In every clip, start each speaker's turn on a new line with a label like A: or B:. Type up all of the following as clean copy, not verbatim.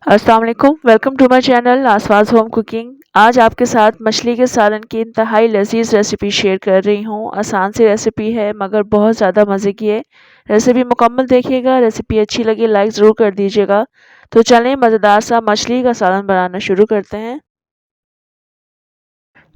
A: अस्सलाम वालेकुम, welcome to my channel आसवाज़ होम कुकिंग। आज आपके साथ मछली के सालन की इंतहाई लज़ीज़ रेसिपी शेयर कर रही हूँ। आसान सी रेसिपी है मगर बहुत ज़्यादा मज़े की है। रेसिपी मुकम्मल देखिएगा, रेसिपी अच्छी लगी लाइक ज़रूर कर दीजिएगा। तो चलें मज़ेदार सा मछली का सालन बनाना शुरू करते हैं।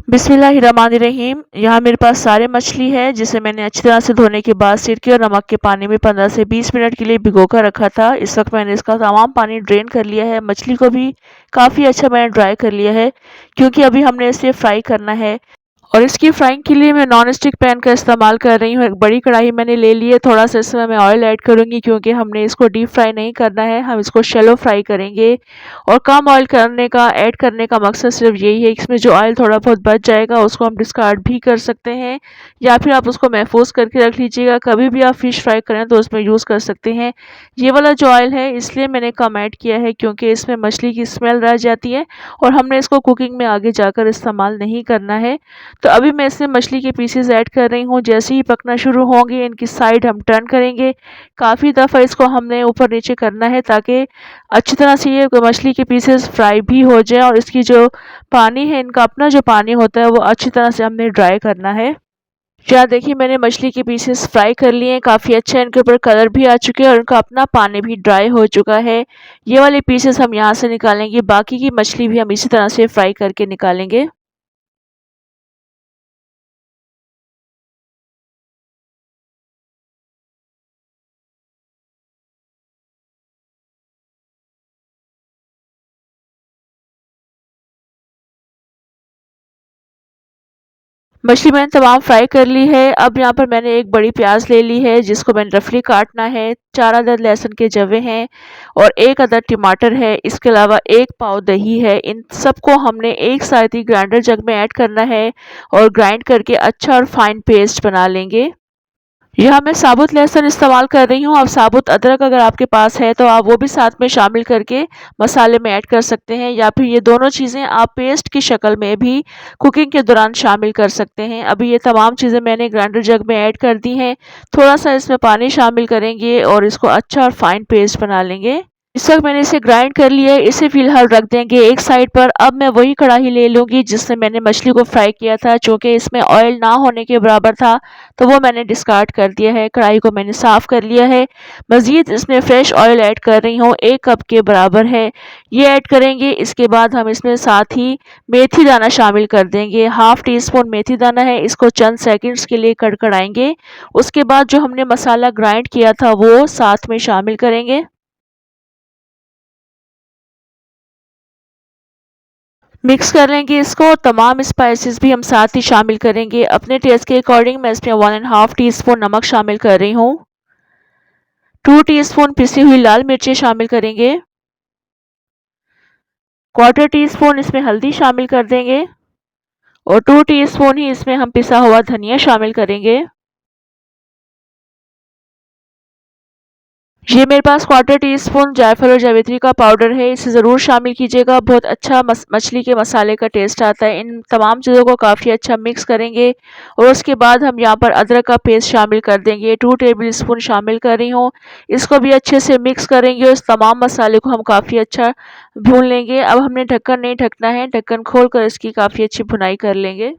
A: बिस्मिल्लाहिर्रहमानिर्रहीम। यहाँ मेरे पास सारे मछली है जिसे मैंने अच्छी तरह से धोने के बाद सिरके और नमक के पानी में 15 से 20 मिनट के लिए भिगो कर रखा था। इस वक्त मैंने इसका तमाम पानी ड्रेन कर लिया है। मछली को भी काफ़ी अच्छा मैंने ड्राई कर लिया है क्योंकि अभी हमने इसे फ्राई करना है। और इसकी फ्राइंग के लिए मैं नॉन स्टिक पैन का इस्तेमाल कर रही हूँ। एक बड़ी कढ़ाई मैंने ले ली है, थोड़ा-सा इसमें मैं ऑयल ऐड करूँगी क्योंकि हमने इसको डीप फ्राई नहीं करना है, हम इसको शैलो फ्राई करेंगे। और कम ऑयल ऐड करने का मकसद सिर्फ़ यही है कि इसमें जो ऑयल थोड़ा बहुत बच जाएगा उसको हम डिस्कार्ड भी कर सकते हैं या फिर आप उसको महफ़ूज़ करके रख लीजिएगा। कभी भी आप फ़िश फ्राई करें तो उसमें यूज़ कर सकते हैं। ये वाला जो ऑयल है इसलिए मैंने कम ऐड किया है क्योंकि इसमें मछली की स्मेल रह जाती है और हमने इसको कुकिंग में आगे जाकर इस्तेमाल नहीं करना है। तो अभी मैं इसमें मछली के पीसेस ऐड कर रही हूँ। जैसे ही पकना शुरू होंगे इनकी साइड हम टर्न करेंगे। काफ़ी दफ़ा इसको हमने ऊपर नीचे करना है ताकि अच्छी तरह से ये मछली के पीसेस फ्राई भी हो जाए और इसकी जो पानी है, इनका अपना जो पानी होता है वो अच्छी तरह से हमने ड्राई करना है। यहाँ देखिए मैंने मछली के पीसेस फ्राई कर लिए हैं, काफ़ी अच्छा इनके ऊपर कलर भी आ चुके हैं और इनका अपना पानी भी ड्राई हो चुका है। ये वाले पीसेस हम यहाँ से निकालेंगे, बाकी की मछली भी हम इसी तरह से फ्राई करके निकालेंगे। मछली मैंने तमाम फ्राई कर ली है। अब यहाँ पर मैंने एक बड़ी प्याज़ ले ली है जिसको मैंने रफली काटना है। 4 अदद लहसुन के जवे हैं और 1 अदद टमाटर है। इसके अलावा 1 पाव दही है। इन सबको हमने एक साथ ही ग्राइंडर जग में ऐड करना है और ग्राइंड करके अच्छा और फाइन पेस्ट बना लेंगे। यहाँ मैं साबुत लहसुन इस्तेमाल कर रही हूँ। अब साबुत अदरक अगर आपके पास है तो आप वो भी साथ में शामिल करके मसाले में ऐड कर सकते हैं या फिर ये दोनों चीज़ें आप पेस्ट की शक्ल में भी कुकिंग के दौरान शामिल कर सकते हैं। अभी ये तमाम चीज़ें मैंने ग्राइंडर जग में ऐड कर दी हैं। थोड़ा-सा इसमें पानी शामिल करेंगे और इसको अच्छा और फाइन पेस्ट बना लेंगे। इस वक्त मैंने इसे ग्राइंड कर लिया है, इसे फ़िलहाल रख देंगे एक साइड पर। अब मैं वही कढ़ाई ले लूँगी जिससे मैंने मछली को फ्राई किया था। चूँकि इसमें ऑयल ना होने के बराबर था, तो वो मैंने डिस्कार्ड कर दिया है। कढ़ाई को मैंने साफ़ कर लिया है। मज़ीद इसमें फ्रेश ऑयल ऐड कर रही हूँ, 1 कप के बराबर है। ये ऐड करेंगे, इसके बाद हम इसमें साथ ही मेथी दाना शामिल कर देंगे। हाफ़ टी स्पून मेथी दाना है, इसको चंद सेकंड्स के लिए कड़कड़ाएँगे। उसके बाद जो हमने मसाला ग्राइंड किया था, वो साथ में शामिल करेंगे। मिक्स कर लेंगे इसको और तमाम स्पाइसेस भी हम साथ ही शामिल करेंगे। अपने टेस्ट के अकॉर्डिंग मैं इसमें 1 एंड हाफ टी स्पून नमक शामिल कर रही हूँ। 2 टीस्पून पिसी हुई लाल मिर्चें शामिल करेंगे। क्वार्टर टी स्पून इसमें हल्दी शामिल कर देंगे और 2 टीस्पून ही इसमें हम पिसा हुआ धनिया शामिल करेंगे। ये मेरे पास क्वार्टर टी स्पून जायफल और जावित्री का पाउडर है, इसे ज़रूर शामिल कीजिएगा। बहुत अच्छा मछली के मसाले का टेस्ट आता है। इन तमाम चीज़ों को काफ़ी अच्छा मिक्स करेंगे और उसके बाद हम यहाँ पर अदरक का पेस्ट शामिल कर देंगे। 2 टेबल स्पून शामिल कर रही हूँ। इसको भी अच्छे से मिक्स करेंगे और इस तमाम मसाले को हम काफ़ी अच्छा भून लेंगे। अब हमने ढक्कन नहीं ढकना है, ढक्कन खोल कर इसकी काफ़ी अच्छी भुनाई कर लेंगे।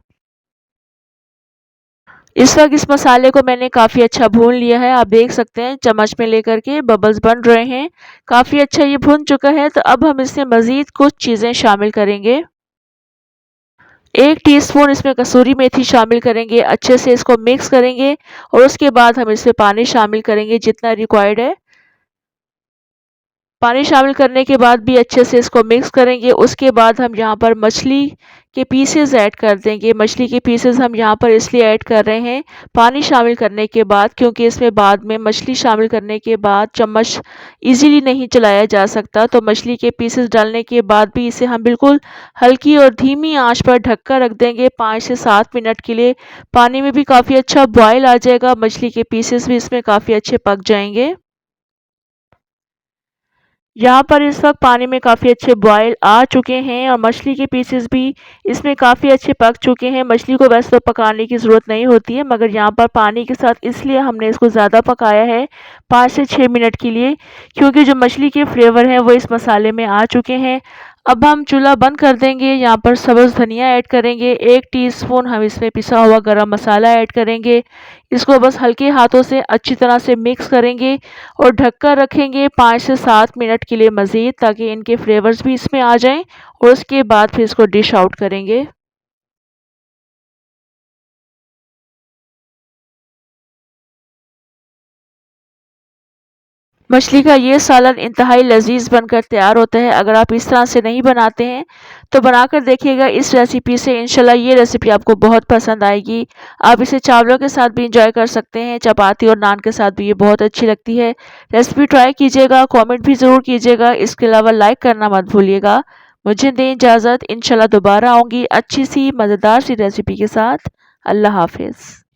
A: इस वक्त इस मसाले को मैंने काफ़ी अच्छा भून लिया है। आप देख सकते हैं चम्मच में लेकर के बबल्स बन रहे हैं। काफ़ी अच्छा ये भुन चुका है। तो अब हम इसमें मज़ीद कुछ चीज़ें शामिल करेंगे। 1 टीस्पून इसमें कसूरी मेथी शामिल करेंगे। अच्छे से इसको मिक्स करेंगे और उसके बाद हम इसमें पानी शामिल करेंगे जितना रिक्वायर्ड है। पानी शामिल करने के बाद भी अच्छे से इसको मिक्स करेंगे। उसके बाद हम यहाँ पर मछली के पीसेस ऐड कर देंगे। मछली के पीसेस हम यहाँ पर इसलिए ऐड कर रहे हैं पानी शामिल करने के बाद, क्योंकि इसमें बाद में मछली शामिल करने के बाद चम्मच इजीली नहीं चलाया जा सकता। तो मछली के पीसेस डालने के बाद भी इसे हम बिल्कुल हल्की और धीमी आंच पर ढक कर रख देंगे 5 से 7 मिनट के लिए। पानी में भी काफ़ी अच्छा बॉयल आ जाएगा, मछली के पीसेस भी इसमें काफ़ी अच्छे पक जाएंगे। यहाँ पर इस वक़्त पानी में काफ़ी अच्छे बॉयल आ चुके हैं और मछली के पीसेस भी इसमें काफ़ी अच्छे पक चुके हैं। मछली को वैसे तो पकाने की ज़रूरत नहीं होती है, मगर यहाँ पर पानी के साथ इसलिए हमने इसको ज़्यादा पकाया है 5 से 6 मिनट के लिए, क्योंकि जो मछली के फ्लेवर हैं वो इस मसाले में आ चुके हैं। अब हम चूल्हा बंद कर देंगे, यहाँ पर सब्ज़ धनिया ऐड करेंगे, 1 टीस्पून हम इसमें पिसा हुआ गरम मसाला ऐड करेंगे। इसको बस हल्के हाथों से अच्छी तरह से मिक्स करेंगे और ढककर रखेंगे 5 से 7 मिनट के लिए मज़ीद, ताकि इनके फ्लेवर्स भी इसमें आ जाएँ और उसके बाद फिर इसको डिश आउट करेंगे। मछली का ये सालन इंतहाई लज़ीज़ बनकर तैयार होता है। अगर आप इस तरह से नहीं बनाते हैं, तो बनाकर देखिएगा इस रेसिपी से, इंशाल्लाह ये रेसिपी आपको बहुत पसंद आएगी। आप इसे चावलों के साथ भी एन्जॉय कर सकते हैं, चपाती और नान के साथ भी ये बहुत अच्छी लगती है। रेसिपी ट्राई कीजिएगा, कमेंट भी ज़रूर कीजिएगा। इसके अलावा लाइक करना मत भूलिएगा। मुझे दें इजाज़त, इंशाल्लाह दोबारा आऊँगी अच्छी-सी मज़ेदार सी रेसिपी के साथ। अल्लाह हाफ़िज़।